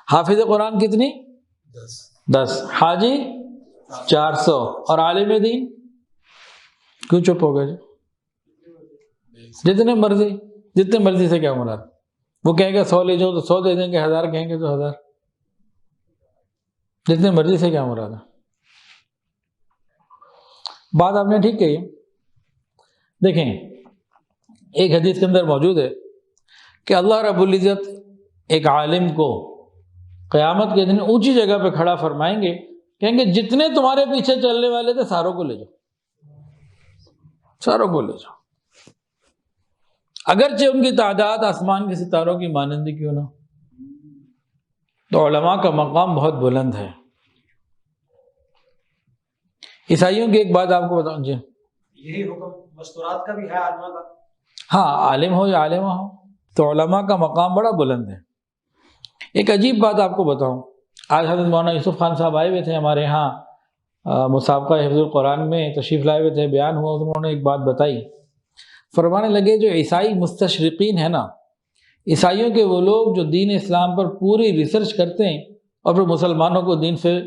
حافظ قرآن کتنی؟ 10. حاجی 400. اور عالم دین کیوں چپ ہو گئے؟ جتنے مرضی سے کیا مراد؟ وہ کہیں گے 100 لے جاؤ تو 100 دے دیں گے، 1000 کہیں گے تو 1000. جتنے مرضی سے کیا مراد ہے؟ بات آپ نے ٹھیک کہی. دیکھیں ایک حدیث کے اندر موجود ہے کہ اللہ رب العزت ایک عالم کو قیامت کے دن اونچی جگہ پہ کھڑا فرمائیں گے، کہیں گے جتنے تمہارے پیچھے چلنے والے تھے ساروں کو لے جاؤ، ساروں کو لے جاؤ، اگرچہ ان کی تعداد آسمان کے ستاروں کی مانند کیوں نہ. تو علماء کا مقام بہت بلند ہے. عیسائیوں کی ایک بات آپ کو بتاؤں. جی یہی حکم مستورات کا بھی ہے علماء کا؟ ہاں، عالم ہو یا عالمہ ہو تو علماء کا مقام بڑا بلند ہے. ایک عجیب بات آپ کو بتاؤں. آج حضرت مولانا یوسف خان صاحب آئے ہوئے تھے ہمارے ہاں، مسابقہ حفظ القرآن میں تشریف لائے ہوئے تھے، بیان ہوا، انہوں نے ایک بات بتائی. فرمانے لگے جو عیسائی مستشرقین ہیں نا، عیسائیوں کے وہ لوگ جو دین اسلام پر پوری ریسرچ کرتے ہیں اور پھر مسلمانوں کو دین سے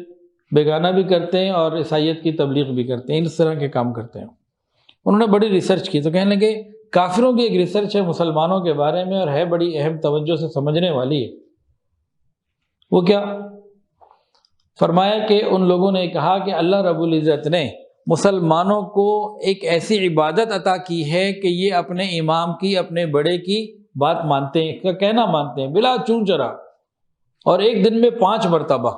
بیگانہ بھی کرتے ہیں اور عیسائیت کی تبلیغ بھی کرتے ہیں، اس طرح کے کام کرتے ہیں. انہوں نے بڑی ریسرچ کی تو کہنے لگے کافروں کی ایک ریسرچ ہے مسلمانوں کے بارے میں اور ہے بڑی اہم، توجہ سے سمجھنے والی ہے. وہ کیا؟ فرمایا کہ ان لوگوں نے کہا کہ اللہ رب العزت نے مسلمانوں کو ایک ایسی عبادت عطا کی ہے کہ یہ اپنے امام کی، اپنے بڑے کی بات مانتے ہیں، کا کہنا مانتے ہیں بلا چون چرا، اور ایک دن میں 5 مرتبہ،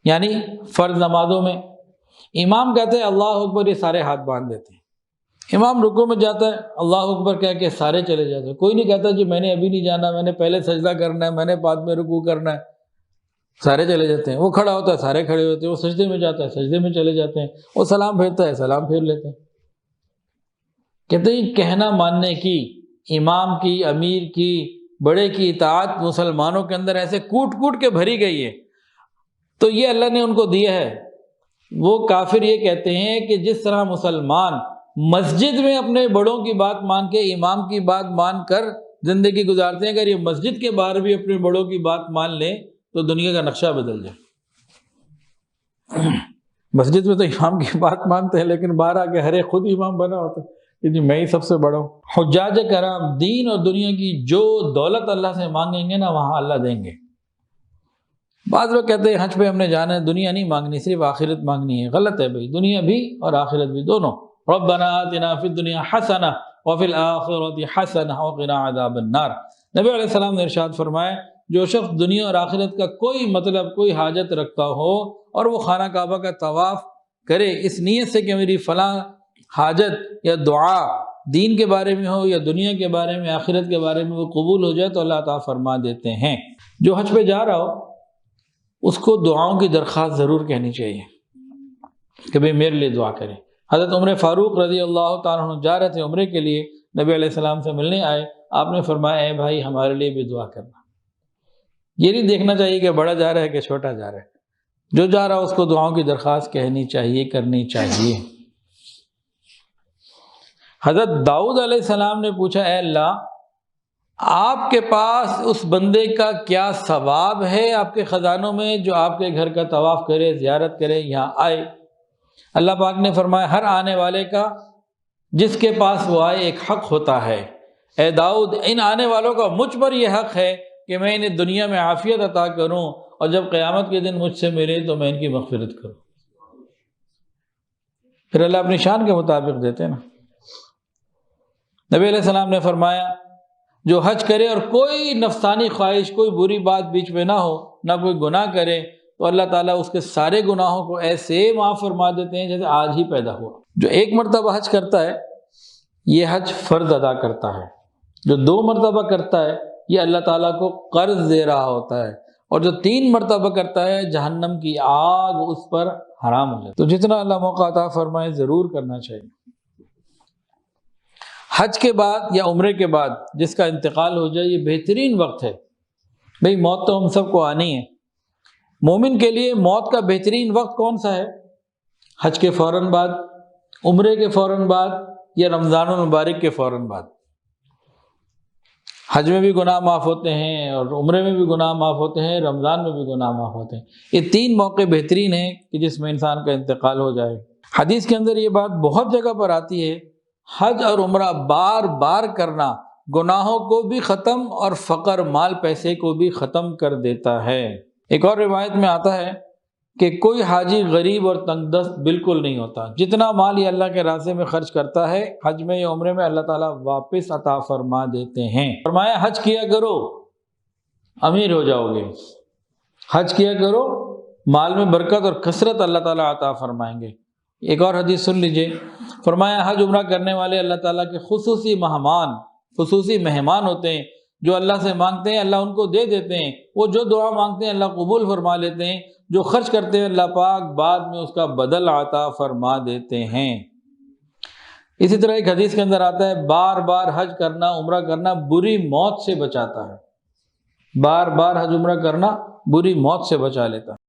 یعنی فرض نمازوں میں امام کہتے ہیں اللہ اکبر، یہ سارے ہاتھ باندھ دیتے ہیں. امام رکوع میں جاتا ہے اللہ اکبر کہہ کے سارے چلے جاتے ہیں. کوئی نہیں کہتا جی میں نے ابھی نہیں جانا، میں نے پہلے سجدہ کرنا ہے، میں نے بعد میں رکوع کرنا ہے. سارے چلے جاتے ہیں. وہ کھڑا ہوتا ہے سارے کھڑے ہوتے ہیں. وہ سجدے میں جاتا ہے سجدے میں چلے جاتے ہیں. وہ سلام پھیرتا ہے سلام پھیر لیتے ہیں. کہتے ہیں کہنا ماننے کی، امام کی، امیر کی، بڑے کی اطاعت مسلمانوں کے اندر ایسے کوٹ کوٹ کے بھری گئی ہے. تو یہ اللہ نے ان کو دیا ہے. وہ کافر یہ کہتے ہیں کہ جس طرح مسلمان مسجد میں اپنے بڑوں کی بات مان کے، امام کی بات مان کر زندگی گزارتے ہیں، اگر یہ مسجد کے باہر بھی اپنے بڑوں کی بات مان لیں تو دنیا کا نقشہ بدل جائے. مسجد میں تو امام کی بات مانتے ہیں لیکن باہر آ کے ہر ایک خود امام بنا ہوتا ہے کہ جی میں ہی سب سے بڑا ہوں. حجاج کرام دین اور دنیا کی جو دولت اللہ سے مانگیں گے نا وہاں اللہ دیں گے. بعض لوگ کہتے ہیں حج پہ ہم نے جانا ہے، دنیا نہیں مانگنی، صرف آخرت مانگنی ہے. غلط ہے بھائی، دنیا بھی اور آخرت بھی دونوں. ربنا آتنا فی الدنیا حسنہ وفی الآخرۃ حسنہ وقنا عذاب النار. نبی علیہ السلام نے ارشاد فرمایا جو شخص دنیا اور آخرت کا کوئی مطلب، کوئی حاجت رکھتا ہو اور وہ خانہ کعبہ کا طواف کرے اس نیت سے کہ میری فلاں حاجت یا دعا دین کے بارے میں ہو یا دنیا کے بارے میں، آخرت کے بارے میں، وہ قبول ہو جائے تو اللہ تعالیٰ فرما دیتے ہیں. جو حج پہ جا رہا ہو اس کو دعاؤں کی درخواست ضرور کہنی چاہیے کہ بھئی میرے لیے دعا کریں. حضرت عمر فاروق رضی اللہ تعالیٰ عنہ جا رہے تھے عمرے کے لیے، نبی علیہ السلام سے ملنے آئے. آپ نے فرمایا اے بھائی ہمارے لیے بھی دعا کرنا. یہ نہیں دیکھنا چاہیے کہ بڑا جا رہا ہے کہ چھوٹا جا رہا ہے. جو جا رہا ہے اس کو دعاؤں کی درخواست کہنی چاہیے، کرنی چاہیے. حضرت داؤد علیہ السلام نے پوچھا اے اللہ آپ کے پاس اس بندے کا کیا ثواب ہے آپ کے خزانوں میں جو آپ کے گھر کا طواف کرے، زیارت کرے، یہاں آئے. اللہ پاک نے فرمایا ہر آنے والے کا جس کے پاس وہ آئے ایک حق ہوتا ہے. اے داؤد ان آنے والوں کا مجھ پر یہ حق ہے کہ میں انہیں دنیا میں عافیت عطا کروں اور جب قیامت کے دن مجھ سے ملے تو میں ان کی مغفرت کروں. پھر اللہ اپنی شان کے مطابق دیتے نا. نبی علیہ السلام نے فرمایا جو حج کرے اور کوئی نفسانی خواہش، کوئی بری بات بیچ میں نہ ہو، نہ کوئی گناہ کرے تو اللہ تعالیٰ اس کے سارے گناہوں کو ایسے معاف فرما دیتے ہیں جیسے آج ہی پیدا ہوا. جو ایک مرتبہ حج کرتا ہے یہ حج فرض ادا کرتا ہے. جو 2 مرتبہ کرتا ہے یہ اللہ تعالیٰ کو قرض دے رہا ہوتا ہے. اور جو 3 مرتبہ کرتا ہے جہنم کی آگ اس پر حرام ہو جاتی. تو جتنا اللہ موقع عطا فرمائے ضرور کرنا چاہیے. حج کے بعد یا عمرے کے بعد جس کا انتقال ہو جائے یہ بہترین وقت ہے. بھئی موت تو ہم سب کو آنی ہے. مومن کے لیے موت کا بہترین وقت کون سا ہے؟ حج کے فوراً بعد، عمرے کے فوراً بعد یا رمضان المبارک کے فوراً بعد. حج میں بھی گناہ معاف ہوتے ہیں اور عمرے میں بھی گناہ معاف ہوتے ہیں، رمضان میں بھی گناہ معاف ہوتے ہیں۔ یہ تین موقع بہترین ہیں کہ جس میں انسان کا انتقال ہو جائے۔ حدیث کے اندر یہ بات بہت جگہ پر آتی ہے، حج اور عمرہ بار بار کرنا گناہوں کو بھی ختم اور فقر مال پیسے کو بھی ختم کر دیتا ہے۔ ایک اور روایت میں آتا ہے کہ کوئی حاجی غریب اور تنگ دست بالکل نہیں ہوتا، جتنا مال یہ اللہ کے راستے میں خرچ کرتا ہے حج میں یا عمرے میں اللہ تعالیٰ واپس عطا فرما دیتے ہیں۔ فرمایا حج کیا کرو امیر ہو جاؤ گے، حج کیا کرو مال میں برکت اور کثرت اللہ تعالیٰ عطا فرمائیں گے۔ ایک اور حدیث سن لیجئے، فرمایا حج عمرہ کرنے والے اللہ تعالیٰ کے خصوصی مہمان ہوتے ہیں، جو اللہ سے مانگتے ہیں اللہ ان کو دے دیتے ہیں، وہ جو دعا مانگتے ہیں اللہ قبول فرما لیتے ہیں، جو خرچ کرتے ہیں اللہ پاک بعد میں اس کا بدل عطا فرما دیتے ہیں۔ اسی طرح ایک حدیث کے اندر آتا ہے بار بار حج کرنا عمرہ کرنا بری موت سے بچاتا ہے، بار بار حج عمرہ کرنا بری موت سے بچا لیتا ہے۔